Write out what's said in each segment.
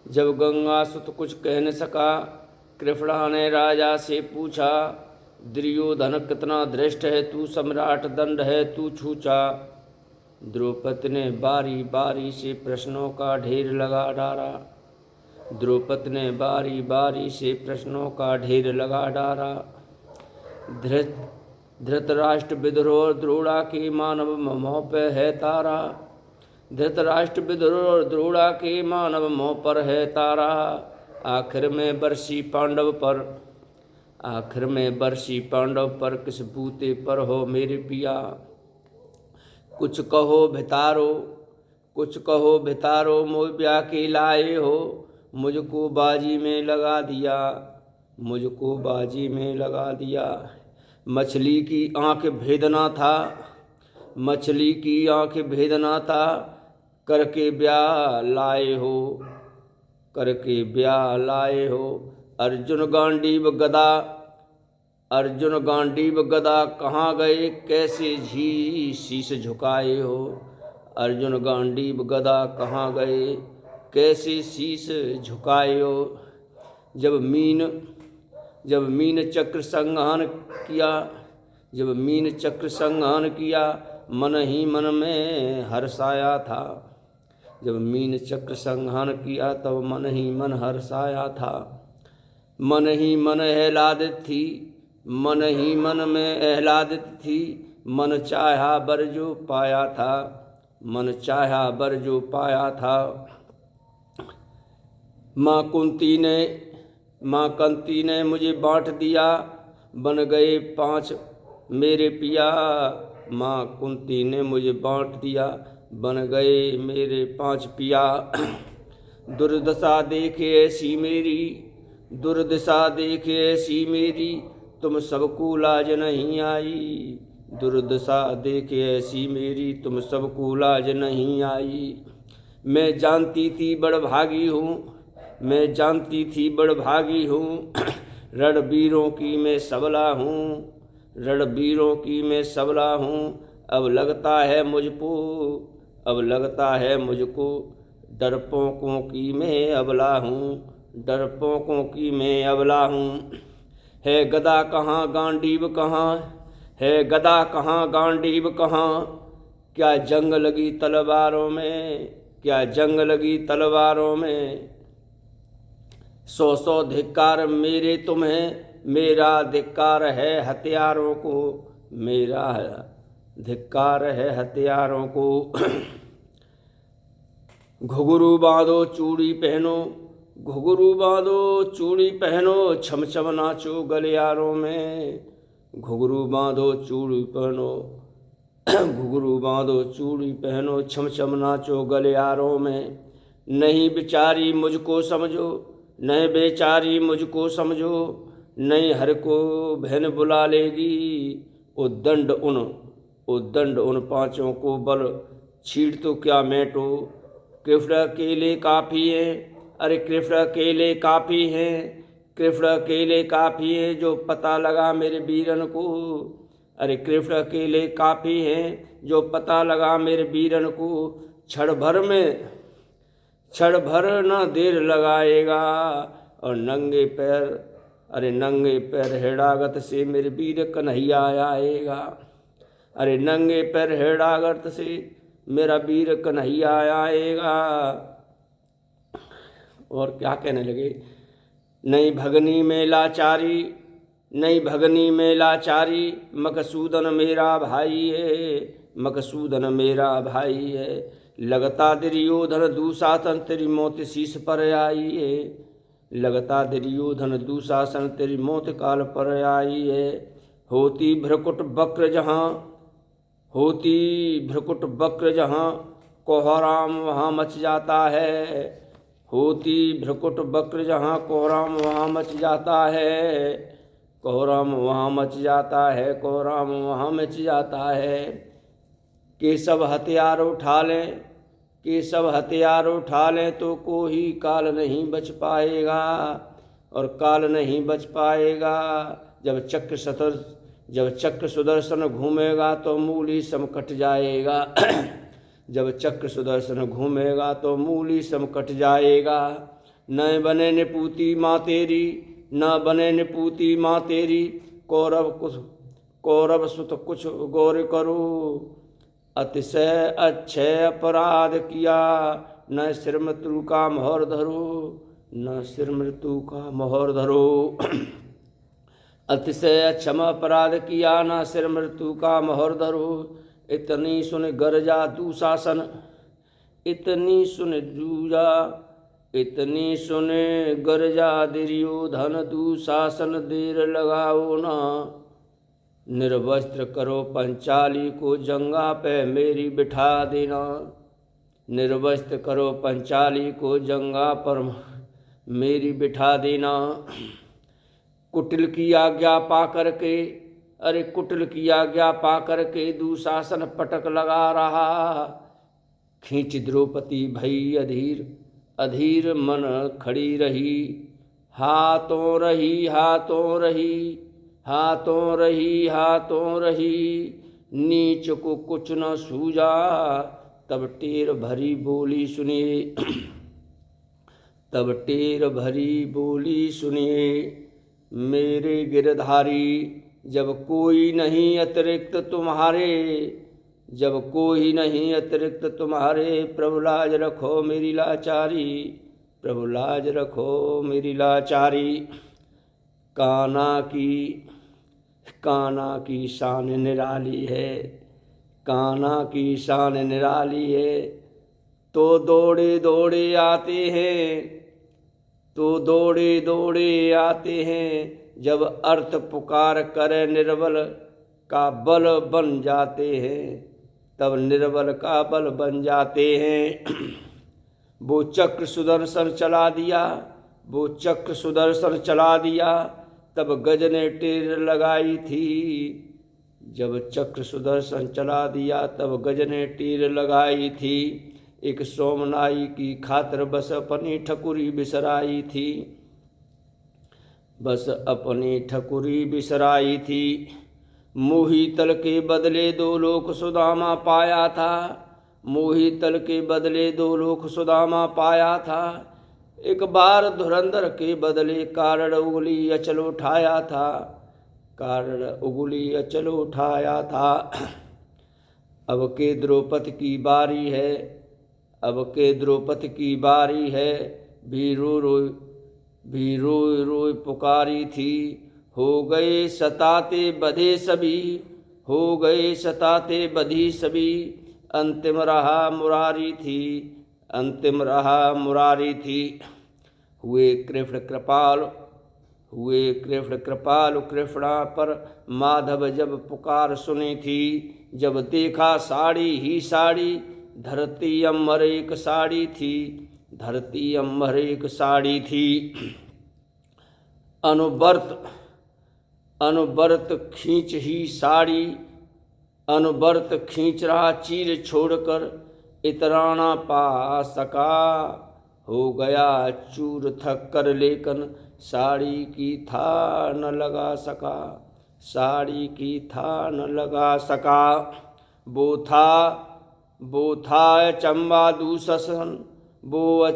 जब गंगासुत कुछ कह न सका, कृष्णा ने राजा से पूछा, दुर्योधन कितना धृष्ट है तू, सम्राट दंड है तू छूचा। द्रौपदी ने बारी बारी से प्रश्नों का ढेर लगा डाला। द्रौपदी ने बारी बारी से प्रश्नों का ढेर लगा डाला। धृतराष्ट्र विद्रोह द्रोड़ा के मानव मोह पे है तारा। धृतराष्ट्र विद्रोह द्रोड़ा के मानव मोह पर है तारा। आखिर में बरसी पांडव पर, आखिर में बरसी पांडव पर, किस बूते पर हो मेरे पिया। कुछ कहो भितारो, कुछ कहो भितारो, मोह ब्याह के लाए हो। मुझको बाजी में लगा दिया, मुझको बाजी में लगा दिया। मछली की आँख भेदना था, मछली की आँख भेदना था, करके ब्याह लाए हो, करके ब्याह लाए हो। अर्जुन गांडीव गदा, अर्जुन गांडीव गदा कहाँ गए, कैसे झी शीश झुकाए हो। अर्जुन गांडीव गदा कहाँ गए, कैसे शीश झुकाए हो। जब मीन चक्र संहान किया, जब मीन चक्र संहान किया, मन ही मन में हर्षाया था। जब मीन चक्र संहान किया तब मन ही मन हर्षाया था। मन ही मन आह्लादित थी, मन ही मन में आह्लादित थी। मन चाहा बर जो पाया था, मन चाहा बर जो पाया था। माँ कुंती ने मुझे बांट दिया, बन गए 5 मेरे पिया। माँ कुंती ने मुझे बांट दिया, बन गए मेरे 5 पिया। दुर्दशा देखे ऐसी मेरी, दुर्दशा देखे ऐसी मेरी, तुम सबको लाज नहीं आई। दुर्दशा देखे ऐसी मेरी, तुम सबको लाज नहीं आई। मैं जानती थी बड़ भागी हूँ, मैं जानती थी बड़ भागी हूँ। रणवीरों की मैं सबला हूँ, रणवीरों की मैं सबला हूँ। अब लगता है मुझको, अब लगता है मुझको, डरपोकों की मैं अबला हूँ, डरपोकों की मैं अबला हूँ। है गदा कहाँ गांडीव कहाँ, है गदा कहाँ गांडीव कहाँ। क्या जंग लगी तलवारों में, क्या जंग लगी तलवारों में। 100 धिक्कार मेरे तुम्हें, मेरा धिक्कार है हथियारों को, मेरा धिक्कार है हथियारों को। घुघरू बांधो चूड़ी पहनो, घुघरू बांधो चूड़ी पहनो, छम छम नाचो गलियारों में। घुघरू बांधो चूड़ी पहनो, घुघरू बांधो चूड़ी पहनो, छम छम नाचो गलियारों में। नहीं बेचारी मुझको समझो, नहीं बेचारी मुझको समझो, नहीं हर को बहन बुला लेगी। उद्दंड उन 5 को बल छीट तो क्या मेटो। कृष्ण अकेले काफ़ी हैं, अरे कृष्ण अकेले काफ़ी हैं, कृष्ण अकेले काफ़ी हैं, जो पता लगा मेरे वीरन को। अरे कृष्ण अकेले काफ़ी हैं, जो पता लगा मेरे वीरन को। क्षण भर न देर लगाएगा, और नंगे पैर, अरे नंगे पैर हेड़ागत से मेरे वीर कन्हैया आएगा। अरे नंगे पैर हेड़ागत से मेरा वीर कन्हैया आएगा। और क्या कहने लगे, नहीं भगनी में लाचारी, नहीं भगनी में लाचारी, मकसूदन मेरा भाई है, मकसूदन मेरा भाई है। लगता दुर्योधन दुशासन तेरी मौत शीश पर आई है, लगता दुर्योधन दुशासन तेरी मौत काल पर आई है। होती भ्रकुट वक्र जहाँ, होती भ्रकुट वक्र जहाँ, कोहराम वहाँ मच जाता है। होती भ्रकुट वक्र जहाँ, कोहराम वहाँ मच जाता है, कोहराम वहाँ मच जाता है, कोहराम वहाँ मच जाता है। कि सब हथियार उठा लें, कि सब हथियार उठा लें, तो कोई काल नहीं बच पाएगा, और काल नहीं बच पाएगा। जब चक्र सुदर्शन घूमेगा तो मूली सम कट जाएगा। जब चक्र सुदर्शन घूमेगा तो मूली सम कट जाएगा। न बने निपूती माँ तेरी, न बने निपूती माँ तेरी, कौरव सुत कुछ गौर करो, अतिशय अच्छे अपराध किया, न सिर मृत्यु का मोहर धरो, न सिर मृत्यु का मोहर धरो। अतिशय क्षम अपराध किया, न सिर मृत्यु का मोहर धरो। इतनी सुन गर्जा दुशासन, इतनी सुन जूजा, इतनी सुन गर्जा दुर्योधन, दुशासन देर लगाओ ना, निर्वस्त्र करो पंचाली को, जंगा पे मेरी बिठा देना, निर्वस्त्र करो पंचाली को, जंगा पर मेरी बिठा देना। कुटिल की आज्ञा पा करके, अरे कुटिल की आज्ञा पा करके दुशासन पटक लगा रहा, खींच द्रौपदी भई अधीर, अधीर मन खड़ी रही, हाथों रही, हाथों रही, हाथों रही, हाथों रही, नीच को कुछ न सूझा, तब टेर भरी बोली सुनिए, तब टेर भरी बोली सुनिए, मेरे गिरधारी, जब कोई नहीं अतिरिक्त तुम्हारे, जब कोई नहीं अतिरिक्त तुम्हारे, प्रभु लाज रखो मेरी लाचारी, प्रभु लाज रखो मेरी लाचारी। कान्हा की शान निराली है, कान्हा की शान निराली है, तो दौड़े दौड़े आते हैं, तो दौड़े दौड़े आते हैं, जब अर्थ पुकार करे निर्बल का बल बन जाते हैं, तब निर्बल का बल बन जाते हैं। वो चक्र सुदर्शन चला दिया, वो चक्र सुदर्शन चला दिया, तब गज ने टेर लगाई थी, जब चक्र सुदर्शन चला दिया तब गज ने टेर लगाई थी। एक सोमनाई की खातिर बस अपनी ठकुरी बिसराई थी, बस अपनी ठकुरी बिसराई थी। मोही तल के बदले दो लोक सुदामा पाया था, मोही तल के बदले दो लोक सुदामा पाया था। एक बार धुरंधर के बदले कारण उंगली अचल उठाया था, कारण उंगली अचल उठाया था। अब के द्रौपदी की बारी है, अब के द्रौपदी की बारी है, भी रोई रोई पुकारी थी। हो गए सताते बधे सभी, हो गए सताते बधी सभी, अंतिम रहा मुरारी थी, अंतिम रहा मुरारी थी। हुए कृष्ण कृपाल, हुए कृष्ण कृपाल, कृष्णा पर माधव जब पुकार सुनी थी। जब देखा साड़ी ही साड़ी, धरती अम्बर एक साड़ी थी, धरती अम्बर एक साड़ी थी। अनुबर्त खींच ही साड़ी, अनुबर्त खींच रहा चीर छोड़कर, इतराना पा सका। हो गया चूर थक कर लेकिन साड़ी की था न लगा सका, साड़ी की था न लगा सका। वो था चंबा दुशासन, वो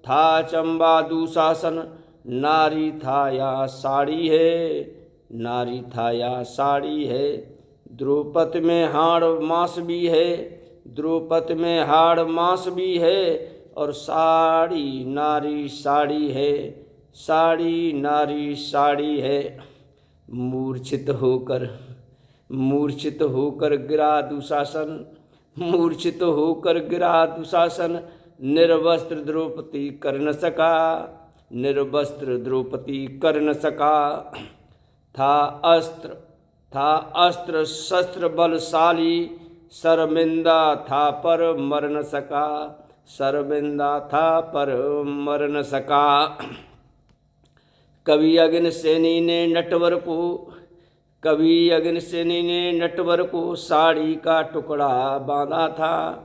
था चंबा दुशासन, नारी था या साड़ी है, नारी था या साड़ी है। द्रौपदी में हाड़ मांस भी है, द्रौपदी में हाड़ मांस भी है, और साड़ी नारी साड़ी है, साड़ी नारी साड़ी है। मूर्छित होकर गिरा दुशासन, मूर्छित होकर गिरा दुशासन, निर्वस्त्र द्रौपदी कर न सका, निर्वस्त्र द्रौपदी कर न सका। था अस्त्र शस्त्र बलशाली, शर्मिंदा था पर मर न सका, शर्मिंदा था पर मर न सका। कवि अग्निसेनी ने नटवर को, कवि अग्निसेनी ने नटवर को साड़ी का टुकड़ा बांधा था,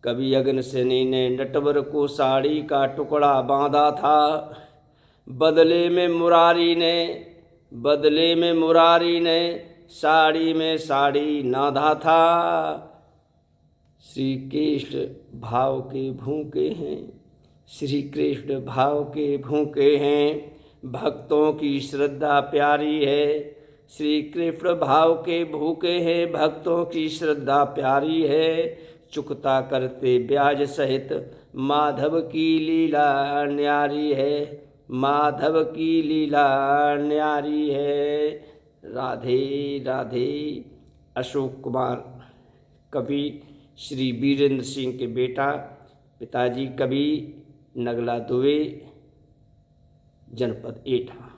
कवि अग्निसेनी ने नटवर को साड़ी का टुकड़ा बांधा था। बदले में मुरारी ने साड़ी में साड़ी नाधा था। श्री कृष्ण भाव के भूखे हैं, श्री कृष्ण भाव के भूखे हैं, भक्तों की श्रद्धा प्यारी है। श्री कृष्ण भाव के भूखे हैं, भक्तों की श्रद्धा प्यारी है। चुकता करते ब्याज सहित माधव की लीला न्यारी है, माधव की लीला न्यारी है। राधे राधे। अशोक कुमार कवि, श्री वीरेंद्र सिंह के बेटा, पिताजी कवि, नगला दुबे, जनपद एटा।